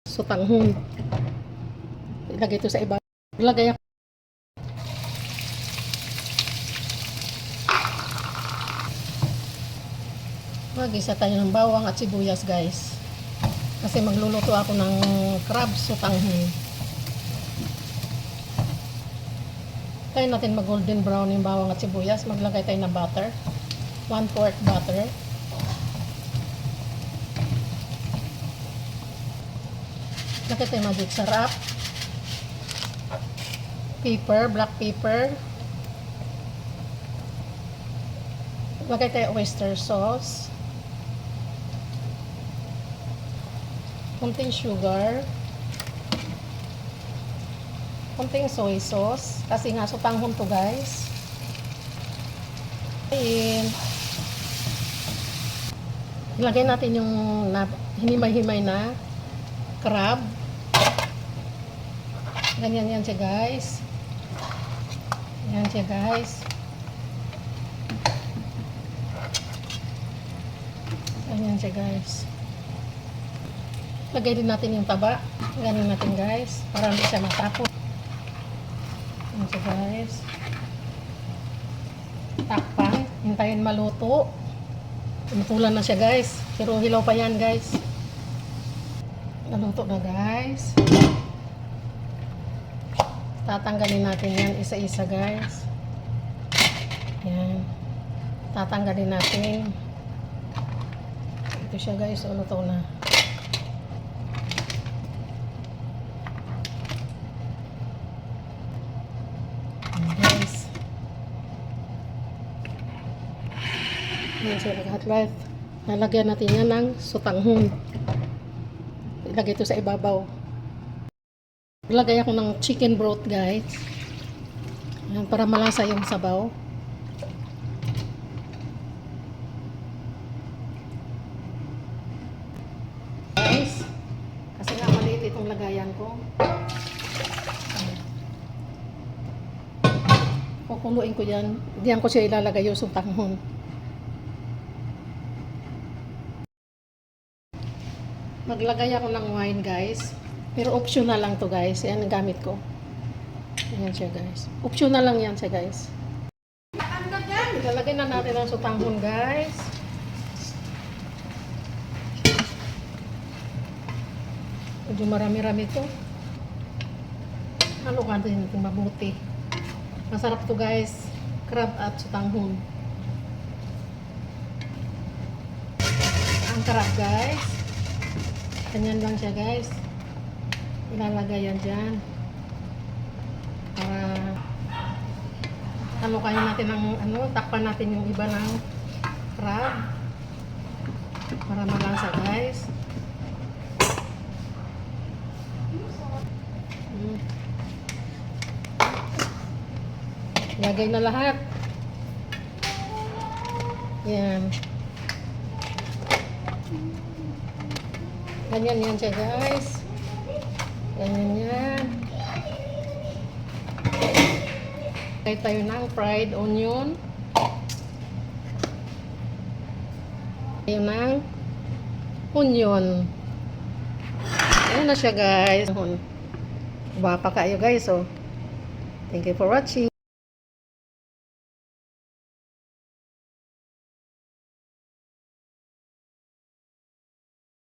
Sutanghon. Ilagay ito sa iba. Ilagay ako. Mag-isa tayo ng bawang at sibuyas, guys. Kasi magluluto ako ng crab sutanghon. Tayo natin mag-golden brown yung bawang at sibuyas. Maglagay tayo ng butter. 1/4 butter. Lagay tayo magic sarap. Pepper, black pepper. Lagay tayo oyster sauce. Kunting sugar. Kunting soy sauce. Kasi nga sutanghon to, guys. Ayan. Ilagay natin yung hinimay-himay na crab. Ganyan yan siya, guys. Yan siya, guys. Ganyan siya, guys. Lagay din natin yung taba. Ganyan natin, guys. Para hindi siya matapon. Yan siya, guys. Takpan. Hintayin maluto. Tumutulan na siya, guys. Pero hilaw pa yan, guys. Naluto na, guys. Tatanggalin natin yan isa-isa, guys. Yan. Tatanggalin natin. Ito siya, guys. Luto na. Guys. Yan siya, lahat-lahat. Lalagyan natin yan ng sutanghon. Ilagay ito sa ibabaw. Ilagay ako ng chicken broth, guys. Yan, para malasa yung sabaw. Guys, kasi nga maliit itong lagayan ko. Kukuluin ko yan. Diyan ko siya ilalagay yung sutanghon. Maglagay ako ng wine, guys. Pero optional lang to, guys. Yan ang gamit ko. Yan siya, guys. Optional lang yan siya, guys. Ilalagay na natin ang sutanghon, guys. Medyo marami-rami to. Halo natin ito mabuti. Masarap to, guys. Crab at sutanghon. Ang crab, guys. Ganyan lang siya, guys. Ilalagay yan dyan. Para kaya natin ng takpan natin yung iba ng crab. Para malasa, guys. Lagay na lahat. Yan. Ganyan yan siya, guys. Ganyan yan. Lagay tayo ng fried onion. Tayo ng onion. Ayan na siya, guys. Baba pa kayo, guys. Oh. Thank you for watching.